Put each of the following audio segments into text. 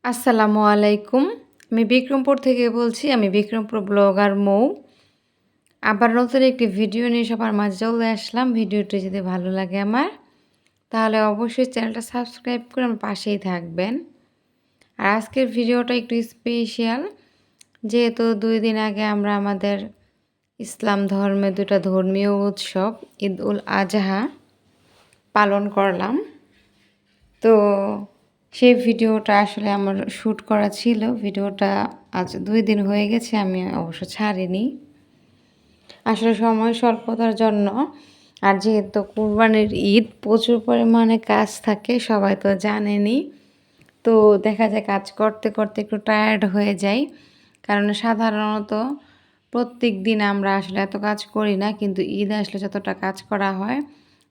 আসসালামু আলাইকুম। আমি বিক্রমপুর থেকে বলছি। আমি বিক্রমপুর ব্লগার মৌ। আবার নতুন একটি ভিডিও নিয়ে সবার মাঝে চলে আসলাম। ভিডিওটি যদি ভালো লাগে আমার, তাহলে অবশ্যই চ্যানেলটা সাবস্ক্রাইব করে আমার পাশেই থাকবেন। আর আজকের ভিডিওটা একটু স্পেশাল। যেহেতু ২ দিন আগে আমরা আমাদের ইসলাম ধর্মের ২ টা ধর্মীয় উৎসব ঈদ উল আজহা পালন করলাম। তো সেই ভিডিওটা আসলে আমার শ্যুট করা ছিল। ভিডিওটা আজ ২ দিন হয়ে গেছে, আমি অবশ্য ছাড়িনি। আসলে সময় স্বল্পতার জন্য, আর যেহেতু কুরবানির ঈদ প্রচুর পরিমাণে কাজ থাকে সবাই তো জানেনই। তো দেখা যায় কাজ করতে, করতে একটু টায়ার্ড হয়ে যাই। কারণ সাধারণত প্রত্যেকদিন আমরা আসলে এত কাজ করি না। কিন্তু ঈদ আসলে যতটা কাজ করা হয়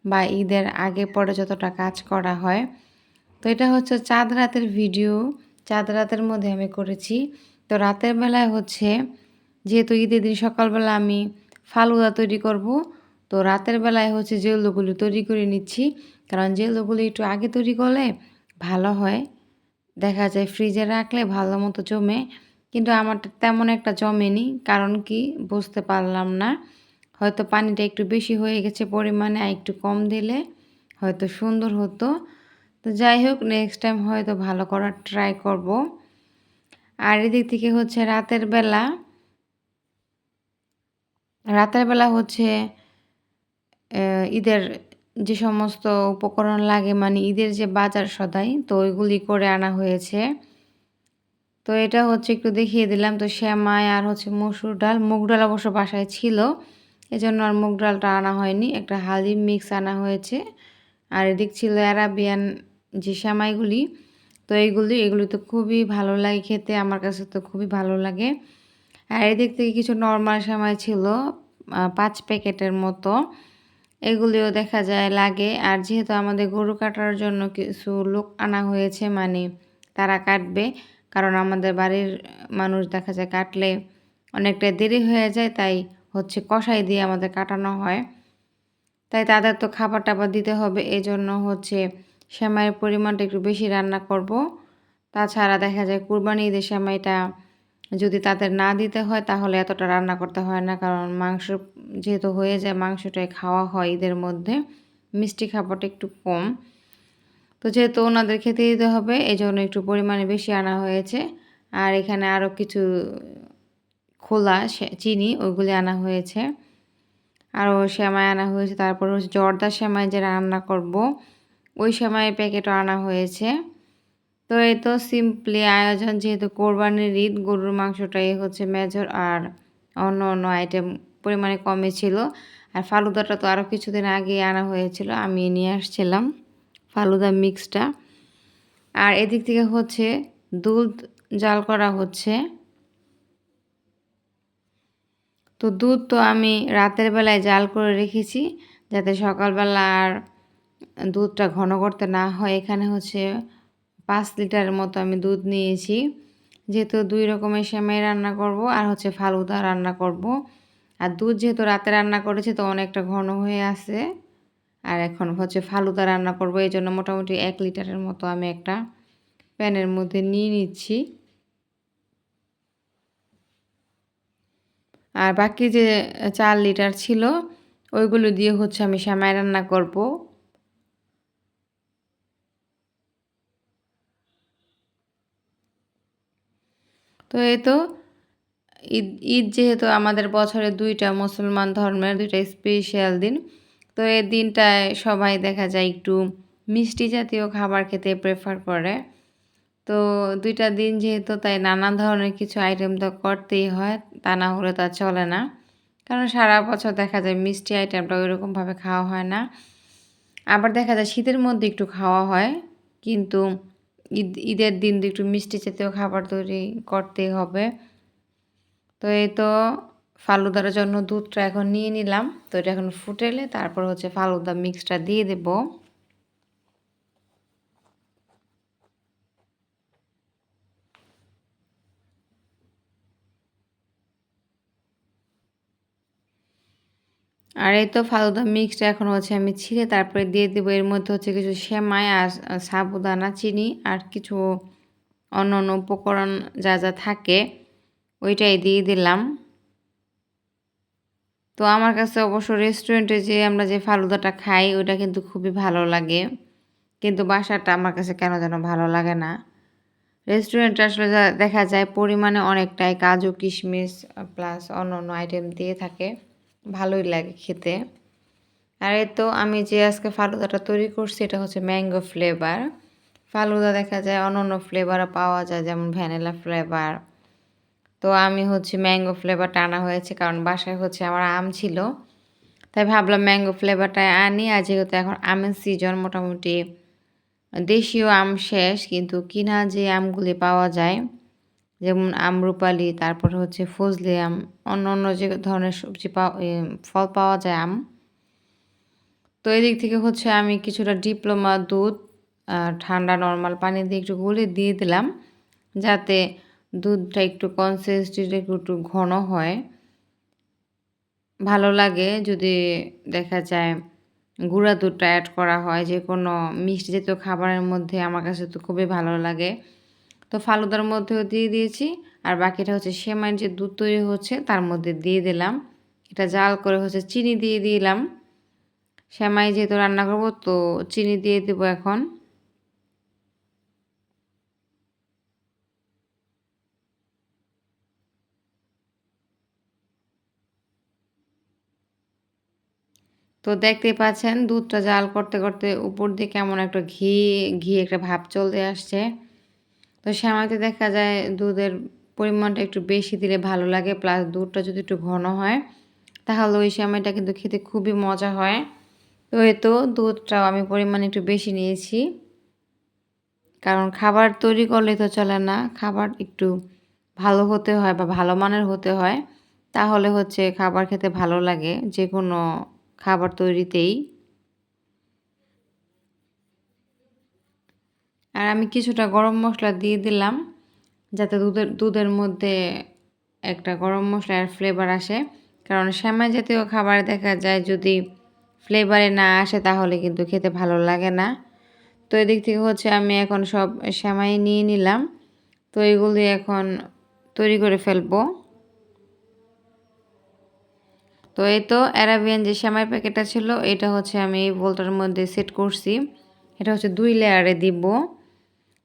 বা ঈদের আগে পরে যতটা কাজ করা হয়, তো এটা হচ্ছে চাঁদ রাতের ভিডিও। চাঁদ রাতের মধ্যে আমি করেছি। তো রাতের বেলায় হচ্ছে, যেহেতু ঈদের দিন সকালবেলা আমি ফালুদা তৈরি করব, তো রাতের বেলায় হচ্ছে জেলগুলি তৈরি করে নিচ্ছি। কারণ জেলগুলি একটু আগে তৈরি করলে ভালো হয়। দেখা যায় ফ্রিজে রাখলে ভালো মতো জমে। কিন্তু আমারটা তেমন একটা জমেনি। কারণ কি বুঝতে পারলাম না। হয়তো পানিটা একটু বেশি হয়ে গেছে পরিমাণে, আর একটু কম দিলে হয়তো সুন্দর হতো। তো যাই হোক, নেক্সট টাইম হয়তো ভালো করার ট্রাই করব। আর এদিক থেকে হচ্ছে রাতের বেলা হচ্ছে ঈদের যে সমস্ত উপকরণ লাগে, মানে ঈদের যে বাজার সদাই, তো ওইগুলি করে আনা হয়েছে। তো এটা হচ্ছে একটু দেখিয়ে দিলাম। তো সেমাই আর হচ্ছে মসুর ডাল, মুগ ডাল অবশ্য বাসায় ছিল, এজন্য আর মুগ ডালটা আনা হয়নি। একটা হালিম মিক্স আনা হয়েছে। আর এদিক ছিল অ্যারাবিয়ান যে সেমাইগুলি। তো এগুলি তো খুবই ভালো লাগে খেতে, আমার কাছে তো খুবই ভালো লাগে। আর এদিক থেকে কিছু নরমাল সেমাই ছিল ৫ প্যাকেটের মতো, এগুলিও দেখা যায় লাগে। আর যেহেতু আমাদের গরু কাটার জন্য কিছু লোক আনা হয়েছে, মানে তারা কাটবে। কারণ আমাদের বাড়ির মানুষ দেখা যায় কাটলে অনেকটা দেরি হয়ে যায়, তাই হচ্ছে কষাই দিয়ে আমাদের কাটানো হয়। তাই তাদের তো খাবার-টাবার দিতে হবে, এজন্য হচ্ছে সেমাইয়ের পরিমাণটা একটু বেশি রান্না করব। তাছাড়া দেখা যায় কুরবানি ঈদের সেমাইটা যদি তাদের না দিতে হয়, তাহলে এতটা রান্না করতে হয় না। কারণ মাংস যেহেতু হয়ে যায়, মাংসটাই খাওয়া হয় ঈদের মধ্যে। মিষ্টি খাবারটা একটু কম। তো যেহেতু ওনাদের খেতে দিতে হবে, এজন্য একটু পরিমাণে বেশি আনা হয়েছে। আর এখানে আরও কিছু খোলা চিনি ওইগুলি আনা হয়েছে। আরও সেমাই আনা হয়েছে। তারপর হচ্ছে জর্দা সেমাই যে রান্না করব, ওই সেমাইয়ের প্যাকেটও আনা হয়েছে। তো এই তো সিম্পলি আয়োজন, যেহেতু কোরবানির ঈদ, গরুর মাংসটাই হচ্ছে মেজর, আর অন্য আইটেম পরিমাণে কমই ছিল। আর ফালুদাটা তো আরও কিছুদিন আগেই আনা হয়েছিল, আমি নিয়ে আসছিলাম ফালুদা মিক্সটা। আর এদিক থেকে হচ্ছে দুধ জাল করা হচ্ছে। তো দুধ তো আমি রাতের বেলায় জাল করে রেখেছি, যাতে সকালবেলা আর দুধটা ঘন করতে না হয়। এখানে হচ্ছে ৫ লিটারের মতো আমি দুধ নিয়েছি। যেহেতু ২ রকমের সেমাই রান্না করব আর হচ্ছে ফালুদা রান্না করব। আর দুধ যেহেতু রাতে রান্না করেছি, তো অনেকটা ঘন হয়ে আছে। আর এখন হচ্ছে ফালুদা রান্না করব, এইজন্য মোটামুটি ১ লিটারের মতো আমি একটা প্যানের মধ্যে নিয়ে নিচ্ছি। আর বাকি যে ৪ লিটার ছিল, ওইগুলো দিয়ে হচ্ছে আমি সেমাই রান্না করব। তো এই তো ঈদ ঈদ যেহেতু আমাদের বছরে ২ টা মুসলমান ধর্মের ২ টা স্পেশাল দিন। তো এই দিনটায় সবাই দেখা যায় একটু মিষ্টি জাতীয় খাবার খেতে প্রেফার করে। তো ২ টা দিন যেহেতু, তাই নানা ধরনের কিছু আইটেম তো করতেই হয়। তা না হলে তো আর চলে না। কারণ সারা বছর দেখা যায় মিষ্টি আইটেমটা ওইরকমভাবে খাওয়া হয় না। আবার দেখা যায় শীতের মধ্যে একটু খাওয়া হয়। কিন্তু ঈদের দিন তো একটু মিষ্টি জাতীয় খাবার তৈরি করতেই হবে। তো এই তো ফালুদার জন্য দুধটা এখন নিয়ে নিলাম। তো এটা এখন ফুটেলে তারপর হচ্ছে ফালুদা মিক্সটা দিয়ে দেব। আর এই তো ফালুদা মিক্সটা এখন হচ্ছে আমি ছিলে তারপরে দিয়ে দেবো। এর মধ্যে হচ্ছে কিছু সেমাই আর সাবুদানা, চিনি আর কিছু অন্য অন্য উপকরণ যা যা থাকে ওইটাই দিয়ে দিলাম। তো আমার কাছে অবশ্য রেস্টুরেন্টে যে আমরা যে ফালুদাটা খাই ওইটা কিন্তু খুবই ভালো লাগে, কিন্তু বাসারটা আমার কাছে কেন যেন ভালো লাগে না। রেস্টুরেন্টে আসলে যা দেখা যায় পরিমাণে অনেকটাই কাজু কিশমিশ প্লাস অন্য অন্য আইটেম দিয়ে থাকে, ভালোই লাগে খেতে। আর এই তো আমি যে আজকে ফালুদাটা তৈরি করছি এটা হচ্ছে ম্যাঙ্গো ফ্লেভার। ফালুদা দেখা যায় অন্য অন্য ফ্লেভারও পাওয়া যায়, যেমন ভ্যানিলা ফ্লেভার। তো আমি হচ্ছে ম্যাঙ্গো ফ্লেভারটা আনা হয়েছে কারণ বাসায় হচ্ছে আমার আম ছিল, তাই ভাবলাম ম্যাঙ্গো ফ্লেভারটাই আনি। আর যেহেতু এখন আমের সিজন, মোটামুটি দেশীয় আম শেষ, কিন্তু কিনা যে আমগুলি পাওয়া যায় যেমন আমরুপালি, তারপরে হচ্ছে ফজলি আম, অন্য অন্য যে ধরনের সবজি ফল পাওয়া যায় আম। তো এদিক থেকে হচ্ছে আমি কিছুটা ডিপ্লোমা দুধ ঠান্ডা নর্মাল পানি দিয়ে একটু গুলে দিয়ে দিলাম, যাতে দুধটা একটু কনসিস্টেন্সি একটু ঘন হয়। ভালো লাগে যদি দেখা যায় গুঁড়া দুধটা অ্যাড করা হয় যে কোনো মিষ্টি জাতীয় খাবারের মধ্যে, আমার কাছে তো খুবই ভালো লাগে। তো ফালুদার মধ্যেও দিয়ে দিয়েছি, আর বাকিটা হচ্ছে সেমাইয়ের যে দুধ তৈরি হচ্ছে তার মধ্যে দিয়ে দিলাম। এটা জাল করে হচ্ছে চিনি দিয়ে দিলাম। সেমাই যেহেতু রান্না করব তো চিনি দিয়ে দেবো এখন। তো দেখতেই পাচ্ছেন দুধটা জাল করতে করতে উপর দিয়ে কেমন একটা ঘি ঘি একটা ভাব চলে আসছে। তো সেমাইতে দেখা যায় দুধের পরিমাণটা একটু বেশি দিলে ভালো লাগে, প্লাস দুধটা যদি একটু ঘন হয় তাহলে ওই সেমাইটা কিন্তু খেতে খুবই মজা হয়। তো এই তো দুধটাও আমি পরিমাণ একটু বেশি নিয়েছি, কারণ খাবার তৈরি করলে তো চলে না, খাবার একটু ভালো হতে হয় বা ভালো মানের হতে হয়, তাহলে হচ্ছে খাবার খেতে ভালো লাগে যে কোনো খাবার তৈরিতেই। আর আমি কিছুটা গরম মশলা দিয়ে দিলাম, যাতে দুধের মধ্যে একটা গরম মশলার ফ্লেভার আসে, কারণ সেমাই জাতীয় খাবার দেখা যায় যদি ফ্লেভারে না আসে তাহলে কিন্তু খেতে ভালো লাগে না। তো এদিক থেকে হচ্ছে আমি এখন সব সেমাই নিয়ে নিলাম, তো এগুলি এখন তৈরি করে ফেলবো। তো এই তো অ্যারাবিয়ান যে সেমাই প্যাকেটটা ছিল এটা হচ্ছে আমি এই বোলটার মধ্যে সেট করছি। এটা হচ্ছে 2 লেয়ারে দিব।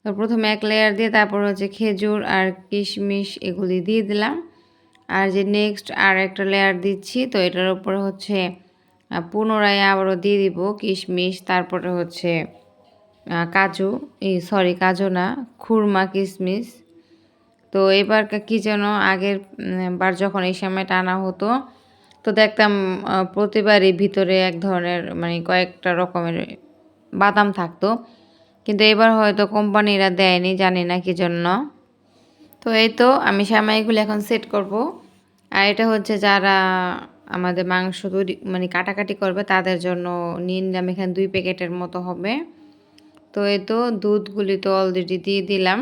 তো প্রথমে 1 লেয়ার দিয়ে তারপর হচ্ছে খেজুর আর কিশমিশ এগুলি দিয়ে দিলাম। আর যে নেক্সট আর একটা লেয়ার দিচ্ছি, তো এটার উপরে হচ্ছে পুনরায় আবারও দিয়ে দিব কিশমিশ, তারপরে হচ্ছে কাজু, সরি কাজু না, খুরমা কিশমিশ। তো এবার কি যেন আগের বার যখন এই সেমাইটা আনা হতো তো দেখতাম প্রতিবারই ভিতরে এক ধরনের মানে কয়েকটা রকমের বাদাম থাকতো, কিন্তু এবার হয়তো কোম্পানিরা দেয়নি, জানি না কি জন্য। তো এই তো আমি সেমাইগুলো এখন সেট করব। আর এটা হচ্ছে যারা আমাদের মাংস তৈরি মানে কাটাকাটি করবে তাদের জন্য নিয়ে নিলাম, এখানে 2 প্যাকেটের মতো হবে। তো এই তো দুধগুলি তো অলরেডি দিয়ে দিলাম।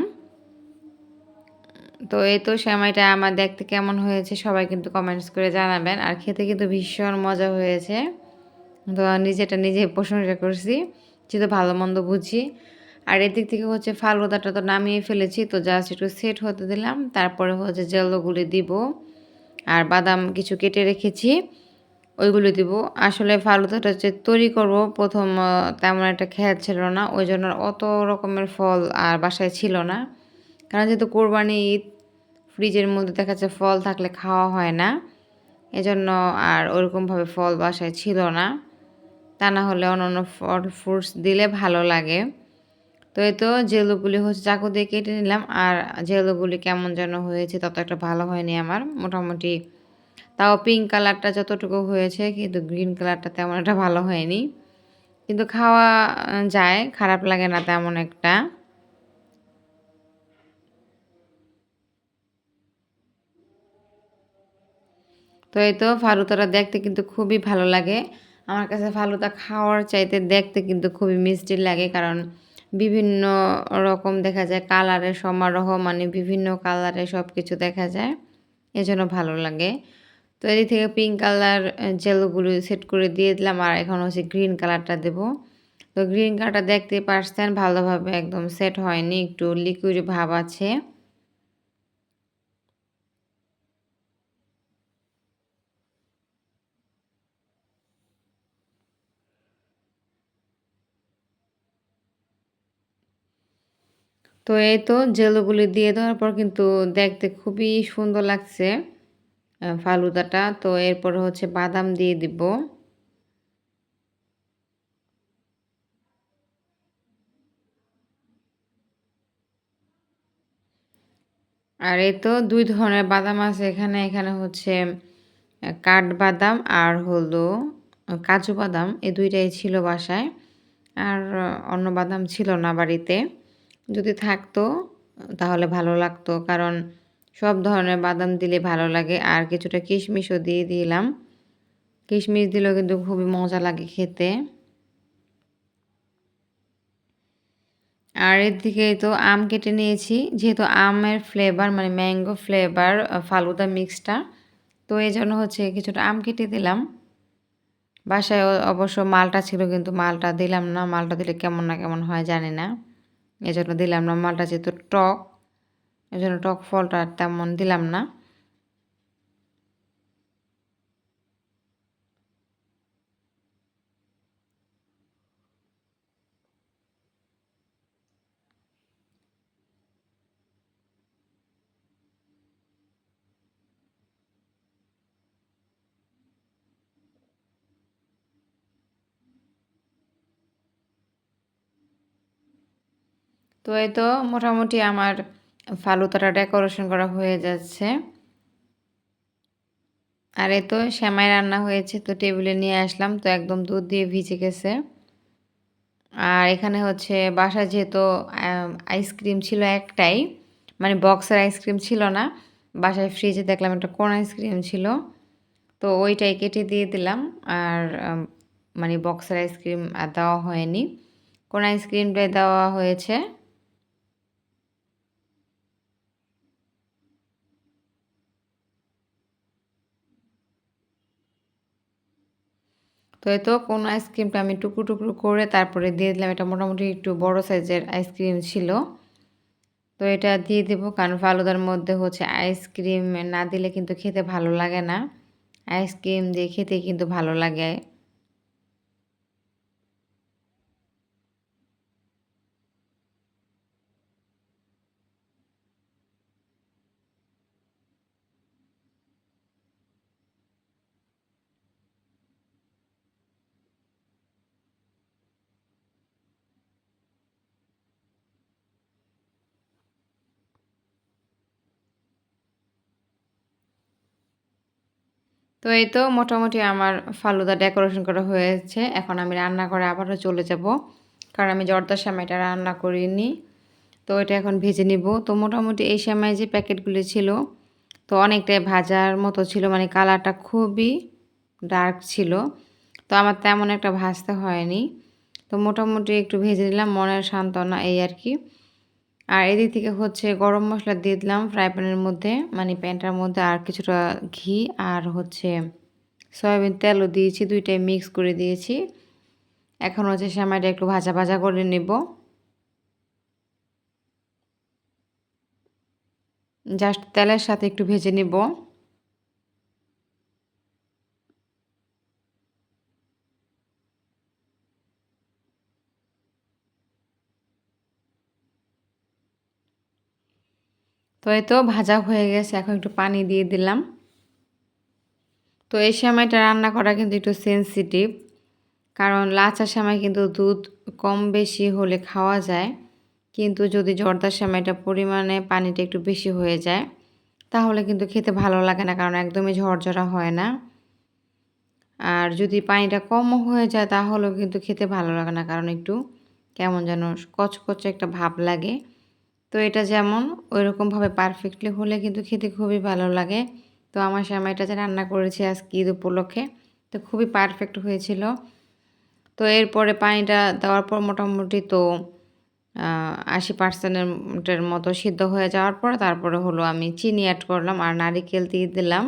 তো এই তো সেমাইটা আমার দেখতে কেমন হয়েছে সবাই কিন্তু কমেন্টস করে জানাবেন, আর খেতে কিন্তু ভীষণ মজা হয়েছে। তো নিজেটা নিজে প্রশংসা করছি, যেহেতু ভালো মন্দ বুঝি। আর এদিক থেকে হচ্ছে ফালুদাটা তো নামিয়ে ফেলেছি, তো জাস্ট একটু সেট হতে দিলাম, তারপরে হচ্ছে জেলোগুলি দিব। আর বাদাম কিছু কেটে রেখেছি ওইগুলো দিব। আসলে ফালুদাটা যে তৈরি করব প্রথম তেমন একটা খেয়াল ছিল না, ওই জন্য অত রকমের ফল আর বাসায় ছিল না, কারণ যেহেতু কোরবানি ঈদ, ফ্রিজের মধ্যে দেখা যাচ্ছে ফল থাকলে খাওয়া হয় না, এজন্য আর ওরকমভাবে ফল বাসায় ছিল না। তা না হলে অন্যান্য ফল ফ্রুটস দিলে ভালো লাগে। তো এই তো জেলোগুলি হচ্ছে চাকু দিয়ে কেটে নিলাম, আর জেলোগুলি কেমন যেন হয়েছে, তত একটা ভালো হয়নি আমার, মোটামুটি তাও পিঙ্ক কালারটা যতটুকু হয়েছে, কিন্তু গ্রিন কালারটা তেমন একটা ভালো হয়নি, কিন্তু খাওয়া যায়, খারাপ লাগে না তেমন একটা। তো এই তো ফালুদাটা দেখতে কিন্তু খুবই ভালো লাগে। আমার কাছে ফালুদা খাওয়ার চাইতে দেখতে কিন্তু খুবই মিষ্টি লাগে, কারণ বিভিন্ন রকম দেখা যায় কালারের সমারোহ, মানে বিভিন্ন কালারের সব কিছু দেখা যায়, এজন্য ভালো লাগে। তো এদিক থেকে পিঙ্ক কালার জেলগুলো সেট করে দিয়ে দিলাম, আর এখন হচ্ছে গ্রিন কালারটা দেব। তো গ্রিন কালারটা দেখতেই পারছেন ভালোভাবে একদম সেট হয়নি, একটু লিকুইড ভাব আছে। তো এই তো জেলগুলি দিয়ে দেওয়ার পর কিন্তু দেখতে খুবই সুন্দর লাগছে ফালুদাটা। তো এরপরে হচ্ছে বাদাম দিয়ে দিব। আর এই তো ২ ধরনের বাদাম আছে এখানে। এখানে হচ্ছে কাঠবাদাম আর হলো কাজু বাদাম, এই ২ টাই ছিল বাসায়। আর অন্য বাদাম ছিল না বাড়িতে। যদি থাকতো তাহলে ভালো লাগতো। কারণ সব ধরনের বাদাম দিলে ভালো লাগে। আর কিছুটা কিশমিশও দিয়ে দিলাম। কিশমিশ দিলেও কিন্তু খুবই মজা লাগে খেতে। আর এদিকে তো আম কেটে নিয়েছি। যেহেতু আমের ফ্লেভার মানে ম্যাঙ্গো ফ্লেভার ফালুদা মিক্সটা। তো এজন্য হচ্ছে কিছুটা আম কেটে দিলাম। বাসায় অবশ্য মালটা ছিল কিন্তু মালটা দিলাম না। মালটা দিলে কেমন না কেমন হয় জানি না। এজন্য দিলাম না। মালটা যেহেতু টক, এজন্য টক ফলটা তেমন দিলাম না। তো এই তো মোটামুটি আমার ফালুদাটা ডেকোরেশন করা হয়ে যাচ্ছে। আর এই তো সেমাই রান্না হয়েছে তো টেবিলে নিয়ে আসলাম। তো একদম দুধ দিয়ে ভিজে গেছে। আর এখানে হচ্ছে বাসায় যেহেতু আইসক্রিম ছিল একটাই, মানে বক্সের আইসক্রিম ছিল না। বাসায় ফ্রিজে দেখলাম একটা কোন আইসক্রিম ছিল। তো ওইটাই কেটে দিয়ে দিলাম। আর মানে বক্সের আইসক্রিম আর দেওয়া হয়নি। কোন আইসক্রিমটাই দেওয়া হয়েছে। তো এই তো কোন আইসক্রিমটা আমি টুকরো, টুকরো করে তারপরে দিয়ে দিলাম। এটা মোটামুটি একটু বড় সাইজের আইসক্রিম ছিল। তো এটা দিয়ে দিব কারণ ফালুদার মধ্যে হচ্ছে আইসক্রিম না দিলে কিন্তু খেতে ভালো লাগে না। আইসক্রিম দিয়ে খেতে কিন্তু ভালো লাগে। তো এই তো মোটামুটি আমার ফালুদা ডেকোরেশন করা হয়েছে। এখন আমি রান্নাঘরে আবারও চলে যাব। কারণ আমি জর্দার সেমাইটা রান্না করিনি। তো এটা এখন ভেজে নিব। তো মোটামুটি এই সেমাই যে প্যাকেটগুলি ছিল, তো অনেকটাই ভাজার মতো ছিল। মানে কালারটা খুবই ডার্ক ছিল। তো আমার তেমন একটা ভাজতে হয়নি। তো মোটামুটি একটু ভেজে দিলাম মনের সান্ত্বনা এই আর কি। আর এদিক থেকে হচ্ছে গরম মসলা দিয়ে দিলাম ফ্রাই প্যানের মধ্যে, মানে প্যানটার মধ্যে আর কিছুটা ঘি আর হচ্ছে সয়াবিন তেলও দিয়েছি, ২ টাই মিক্স করে দিয়েছি। এখন হচ্ছে সেমাইটা একটু ভাজা, ভাজা করে নেব। জাস্ট তেলের সাথে একটু ভেজে নিব। তো এই তো ভাজা হয়ে গেছে, এখন একটু পানি দিয়ে দিলাম। তো এই সেমাইটা রান্না করা কিন্তু একটু সেনসিটিভ। কারণ লাচা সেমাই কিন্তু দুধ কম বেশি হলে খাওয়া যায়। কিন্তু যদি জর্দার সেমাইটা পরিমাণে পানিটা একটু বেশি হয়ে যায়, তাহলে কিন্তু খেতে ভালো লাগে না, কারণ একদমই ঝরঝরা হয় না। আর যদি পানিটা কমও হয়ে যায় তাহলেও কিন্তু খেতে ভালো লাগে না, কারণ একটু কেমন যেন কচকচে একটা ভাব লাগে। তো এটা যেমন ওইরকমভাবে পারফেক্টলি হলে কিন্তু খেতে খুবই ভালো লাগে। তো আমার সেমাইটা যে রান্না করেছি আজকে ঈদ উপলক্ষে, তো খুবই পারফেক্ট হয়েছিল। তো এরপরে পানিটা দেওয়ার পর মোটামুটি তো ৮০% মতো সিদ্ধ হয়ে যাওয়ার পর তারপরে হলো আমি চিনি অ্যাড করলাম আর নারিকেল দিয়ে দিলাম।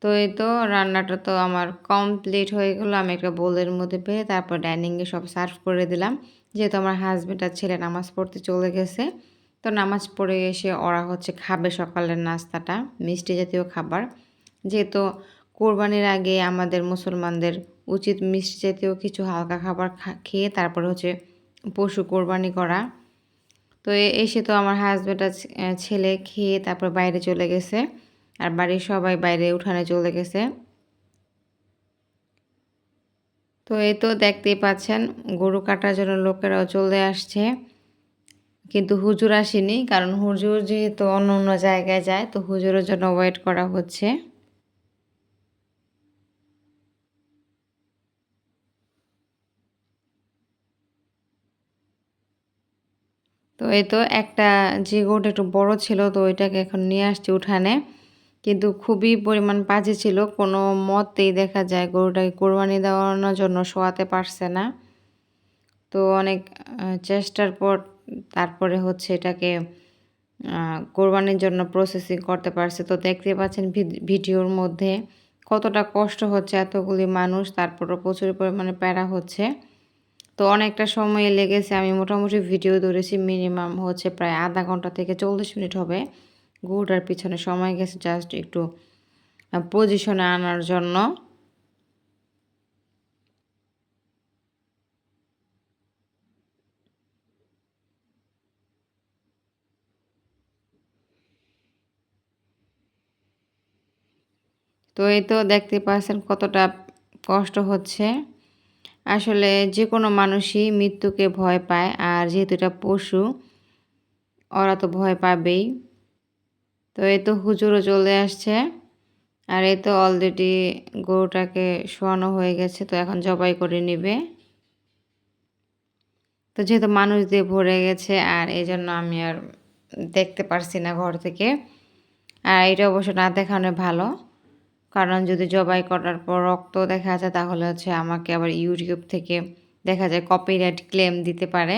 তো এই তো রান্নাটা তো আমার কমপ্লিট হয়ে গেল। আমি একটা বোলের মধ্যে বেড়ে তারপর ডাইনিংয়ে সব সার্ভ করে দিলাম। যেহেতু আমার হাসব্যান্ড আর ছেলে নামাজ পড়তে চলে গেছে। তো নামাজ পড়ে এসে ওরা হচ্ছে খাবে সকালের নাস্তাটা, মিষ্টি জাতীয় খাবার। যেহেতু কোরবানির আগে আমাদের মুসলমানদের উচিত মিষ্টি জাতীয় কিছু হালকা খাবার খেয়ে তারপরে হচ্ছে পশু কোরবানি করা। তো এসে তো আমার হাসব্যান্ড আর ছেলে খেয়ে তারপর বাইরে চলে গেছে। আর বাড়ির সবাই বাইরে উঠানে চলে গেছে। তো এই তো দেখতেই পাচ্ছেন গরু কাটার জন্য লোকেরাও চলে আসছে। কিন্তু হুজুর আসেনি, কারণ হুজুর যেহেতু অন্য অন্য জায়গায় যায়, তো হুজুরের জন্য ওয়েট করা হচ্ছে। তো এই তো একটা যে গরুটা একটু বড় ছিল, তো ওইটাকে এখন নিয়ে আসছি উঠানে। কিন্তু খুবই পরিমাণ পাজি ছিল, কোনো মতেই দেখা যায় গরুটাকে কোরবানি দেওয়ানোর জন্য শোয়াতে পারছে না। তো অনেক চেষ্টার পর তারপরে হচ্ছে এটাকে কোরবানির জন্য প্রসেসিং করতে পারছে। তো দেখতে পাচ্ছেন ভিডিওর মধ্যে কতটা কষ্ট হচ্ছে, এতগুলি মানুষ, তারপরও প্রচুর পরিমাণে প্যারা হচ্ছে। তো অনেকটা সময় লেগেছে, আমি মোটামুটি ভিডিও ধরেছি মিনিমাম হচ্ছে প্রায় আধা ঘন্টা থেকে 40 মিনিট হবে। গরুটার পিছনে সময় গেছে জাস্ট একটু পজিশনে আনার জন্য। তো এই তো দেখতে পাচ্ছেন কতটা কষ্ট হচ্ছে। আসলে যে কোনো মানুষই মৃত্যুকে ভয় পায়, আর যেহেতু এটা পশু, ওরা তো ভয় পাবেই। তো এই তো হুজুরও চলে আসছে। আর এই তো অলরেডি গরুটাকে শোয়ানো হয়ে গেছে, তো এখন জবাই করে নিবে। তো যেহেতু মানুষ দিয়ে ভরে গেছে, আর এই জন্য আমি আর দেখতে পারছি না ঘর থেকে। আর এটা অবশ্য না দেখানো ভালো, কারণ যদি জবাই করার পর রক্ত দেখা যায় তাহলে হচ্ছে আমাকে আবার ইউটিউব থেকে দেখা যায় কপিরাইট ক্লেম দিতে পারে।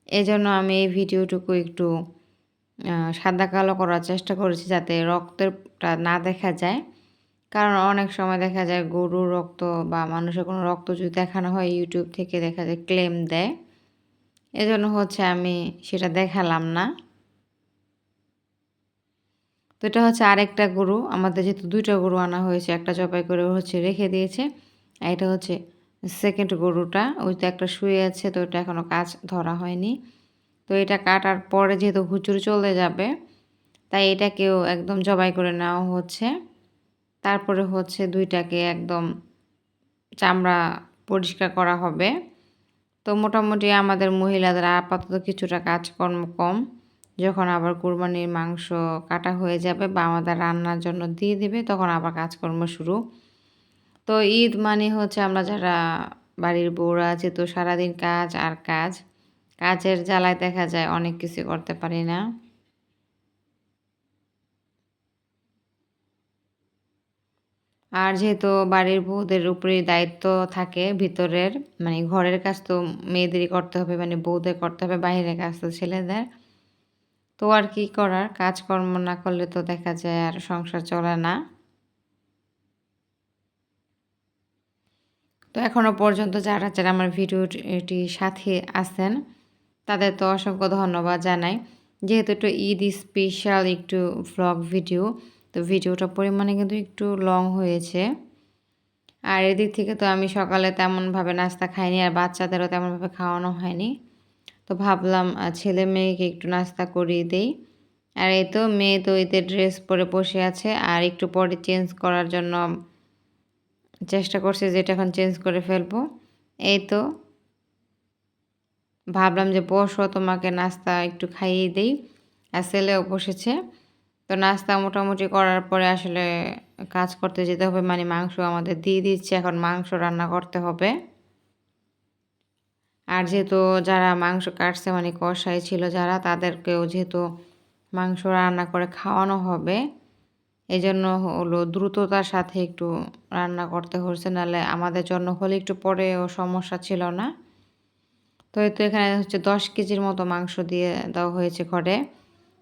এজন্য আমি এই ভিডিওটুকু একটু সাদা কালো করার চেষ্টা করেছি, যাতে রক্তটা না দেখা যায়। কারণ অনেক সময় দেখা যায় গরুর রক্ত বা মানুষের কোনো রক্ত যদি দেখানো হয়, ইউটিউব থেকে দেখা যায় ক্লেম দেয়। এজন্য হচ্ছে আমি সেটা দেখালাম না। তো এটা হচ্ছে আরেকটা গরু, আমাদের যেহেতু ২ টা গরু আনা হয়েছে, একটা জবাই করে হচ্ছে রেখে দিয়েছে। আর এটা হচ্ছে সেকেন্ড গরুটা, ওই তো একটা শুয়ে আছে, তো ওটা এখনও কাজ ধরা হয়নি। তো এটা কাটার পরে যেহেতু হুজুর চলে যাবে, তাই এটাকেও একদম জবাই করে নেওয়া হচ্ছে। তারপরে হচ্ছে ২ টাকে একদম চামড়া পরিষ্কার করা হবে। তো মোটামুটি আমাদের মহিলাদের আপাতত কিছুটা কাজকর্ম কম। যখন আবার কুরবানির মাংস কাটা হয়ে যাবে বা আমাদের রান্নার জন্য দিয়ে দিবে, তখন আবার কাজকর্ম শুরু। তো ঈদ মানে হচ্ছে আমরা যারা বাড়ির বউরা আছি, তো সারাদিন কাজ আর কাজ। কাজের জ্বালায় দেখা যায় অনেক কিছু করতে পারি না। আর যেহেতু বাড়ির বউদের উপরেই দায়িত্ব থাকে ভিতরের, মানে ঘরের কাজ তো মেয়েদেরই করতে হবে, মানে বউদের করতে হবে, বাহিরের কাজ তো ছেলেদের। তো আর কি করার, কাজকর্ম না করলে তো দেখা যায় আর সংসার চলে না। তো এখনো পর্যন্ত যারা, যারা আমার ভিডিওটির সাথে আছেন, তাদের তো অসংখ্য ধন্যবাদ জানাই। যেহেতু একটু ঈদ স্পেশাল একটু ভ্লগ ভিডিও, তো ভিডিওটার পরিমাণে কিন্তু একটু লং হয়েছে। আর এদিক থেকে তো আমি সকালে তেমনভাবে নাস্তা খাইনি, আর বাচ্চাদেরও তেমনভাবে খাওয়ানো হয়নি। তো ভাবলাম ছেলে মেয়েকে একটু নাস্তা করিয়ে দেই। আর এই তো মেয়ে তো ঈদের ড্রেস পরে বসে আছে, আর একটু পরে চেঞ্জ করার জন্য চেষ্টা করছে যে এটা এখন চেঞ্জ করে ফেলবো। এই তো ভাবলাম যে বসো, তোমাকে নাস্তা একটু খাইয়ে দেই। আর ছেলেও বসেছে। তো নাস্তা মোটামুটি করার পরে আসলে কাজ করতে যেতে হবে, মানে মাংস আমাদের দিয়ে দিচ্ছে, এখন মাংস রান্না করতে হবে। আর যেহেতু যারা মাংস কাটছে, মানে কষাই ছিল যারা, তাদেরকেও যেহেতু মাংস রান্না করে খাওয়ানো হবে, এই জন্য হলো দ্রুততার সাথে একটু রান্না করতে হচ্ছে, নাহলে আমাদের জন্য হলে একটু পরেও সমস্যা ছিল না। তো এই তো এখানে হচ্ছে 10 কেজির মতো মাংস দিয়ে দেওয়া হয়েছে ঘরে।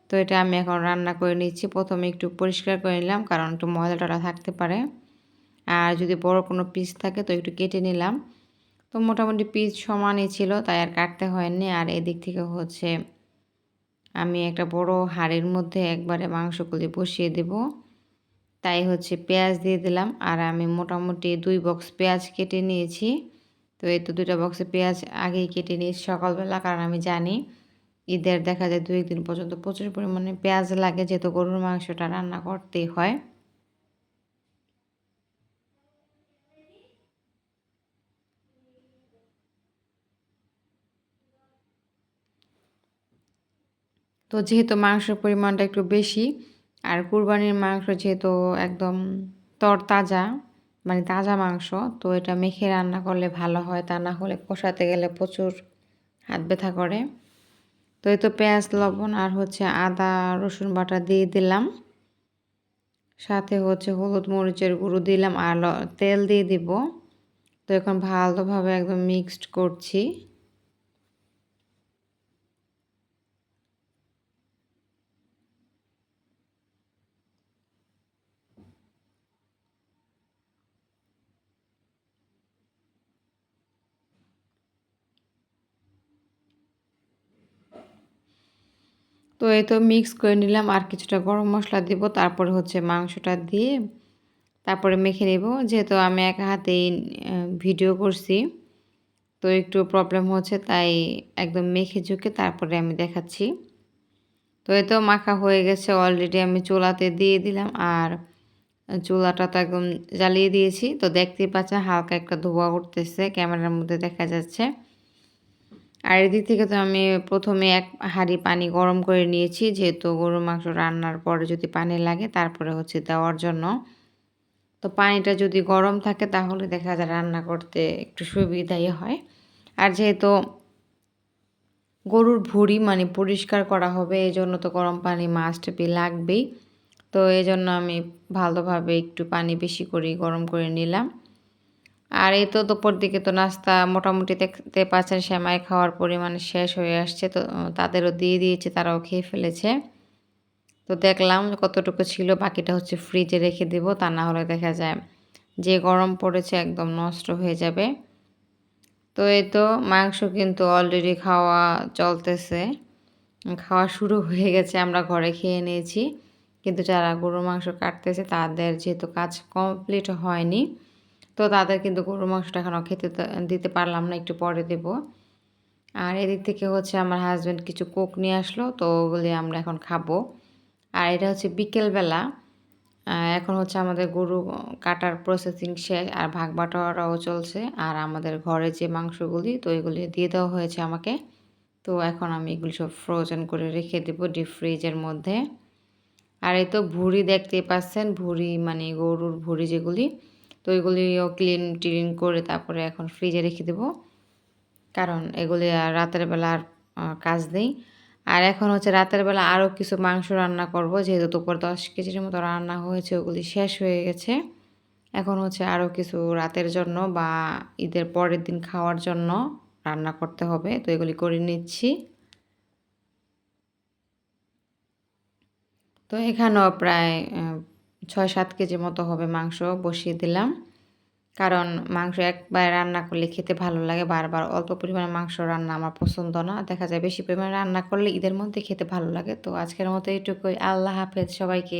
তো এটা আমি এখন রান্না করে নিচ্ছি। প্রথমে একটু পরিষ্কার করে নিলাম, কারণ একটু ময়লা টয়লা থাকতে পারে। আর যদি বড় কোনো পিস থাকে তো একটু কেটে নিলাম। তো মোটামুটি পিস সমানই ছিল, তাই আর কাটতে হয়নি। আর এদিক থেকে হচ্ছে আমি একটা বড় হাঁড়ির মধ্যে একবারে মাংসগুলি বসিয়ে দেব। তাই হচ্ছে পেঁয়াজ দিয়ে দিলাম। আর আমি মোটামুটি 2 বক্স পেঁয়াজ কেটে নিয়েছি। তো এই তো 2টা বক্সে পেঁয়াজ আগেই কেটে নিয়েছি সকালবেলা, কারণ আমি জানি ঈদের দেখা যায় 2-1 দিন পর্যন্ত প্রচুর পরিমাণে পেঁয়াজ লাগে, যেহেতু গরুর মাংসটা রান্না করতেই হয়। তো যেহেতু মাংসের পরিমাণটা একটু বেশি, আর কুরবানির মাংস যেহেতু একদম তরতাজা, মানে তাজা মাংস, তো এটা মেখে রান্না করলে ভালো হয়, তা না হলে কষাতে গেলে প্রচুর হাত ব্যথা করে। তো এই তো পেঁয়াজ, লবণ আর হচ্ছে আদা রসুন বাটা দিয়ে দিলাম, সাথে হচ্ছে হলুদ মরিচের গুঁড়ো দিলাম আর তেল দিয়ে দিব। তো এখন ভালোভাবে একদম মিক্সড করছি। তো এই তো মিক্স করে নিলাম, আর কিছুটা গরম মশলা দিব, তারপরে হচ্ছে মাংসটা দিয়ে তারপরে মেখে নেব। যেহেতু আমি একা হাতেই ভিডিও করছি, তো একটু প্রবলেম হচ্ছে, তাই একদম মেখে ঝুঁকে তারপরে আমি দেখাচ্ছি। তো এই তো মাখা হয়ে গেছে অলরেডি, আমি চুলাতে দিয়ে দিলাম। আর চুলাটা তো একদম জ্বালিয়ে দিয়েছি। তো দেখতেই পাচ্ছেন হালকা একটা ধোঁয়া উঠতেছে, ক্যামেরার মধ্যে দেখা যাচ্ছে। আর এদিক থেকে তো আমি প্রথমে এক হাঁড়ি পানি গরম করে নিয়েছি, যেহেতু গরুর মাংস রান্নার পরে যদি পানি লাগে তারপরে হচ্ছে দেওয়ার জন্য। তো পানিটা যদি গরম থাকে তাহলে দেখা যায় রান্না করতে একটু সুবিধাই হয়। আর যেহেতু গরুর ভুঁড়ি মানে পরিষ্কার করা হবে, এই জন্য তো গরম পানি মাস্ট বি লাগবেই। তো এই জন্য আমি ভালোভাবে একটু পানি বেশি করে গরম করে নিলাম। আর এই তো দুপুর দিকে তো নাস্তা মোটামুটি দেখতে পাচ্ছেন সেমাই খাওয়ার পরিমাণ শেষ হয়ে আসছে। তো তাদেরও দিয়ে দিয়েছে, তারাও খেয়ে ফেলেছে। তো দেখলাম কতটুকু ছিল, বাকিটা হচ্ছে ফ্রিজে রেখে দেব, তা না হলে দেখা যায় যে গরম পড়েছে একদম নষ্ট হয়ে যাবে। তো এই তো মাংস কিন্তু অলরেডি খাওয়া চলতেছে, খাওয়া শুরু হয়ে গেছে, আমরা ঘরে খেয়ে নিয়েছি। কিন্তু যারা গরুর মাংস কাটতেছে তাদের যেহেতু কাজ কমপ্লিট হয়নি, তো তাদের কিন্তু গরুর মাংসটা এখনও খেতে দিতে পারলাম না, একটু পরে দেব। আর এদিক থেকে হচ্ছে আমার হাজব্যান্ড কিছু কোক নিয়ে আসলো, তো ওগুলি আমরা এখন খাবো। আর এটা হচ্ছে বিকেলবেলা, এখন হচ্ছে আমাদের গরু কাটার প্রসেসিং শেষ, আর ভাগ বাটোয়ারাও চলছে। আর আমাদের ঘরে যে মাংসগুলি, তো এগুলি দিয়ে দেওয়া হয়েছে আমাকে। তো এখন আমি এগুলি সব ফ্রোজেন করে রেখে দেবো ডিপ ফ্রিজের মধ্যে। আর এই তো ভুঁড়ি দেখতেই পাচ্ছেন, ভুঁড়ি মানে গরুর ভুঁড়ি যেগুলি, তো এগুলিও ক্লিন টিন করে তারপরে এখন ফ্রিজে রেখে দেবো, কারণ এগুলি আর রাতের বেলা আর কাজ নেই। আর এখন হচ্ছে রাতের বেলা আরও কিছু মাংস রান্না করব, যেহেতু দুপুর 10 কেজির মতো রান্না হয়েছে, ওগুলি শেষ হয়ে গেছে। এখন হচ্ছে আরও কিছু রাতের জন্য বা ঈদের পরের দিন খাওয়ার জন্য রান্না করতে হবে, তো এগুলি করে নিচ্ছি। তো এখানেও প্রায় 6-7 কেজি মতো হবে মাংস বসিয়ে দিলাম, কারণ মাংস একবার রান্না করলে খেতে ভালো লাগে, বারবার অল্প পরিমাণে মাংস রান্না আমার পছন্দ না। দেখা যায় বেশি পরিমাণে রান্না করলে ঈদের মধ্যে খেতে ভালো লাগে। তো আজকের মতো এইটুকুই। আল্লাহ হাফেজ সবাইকে।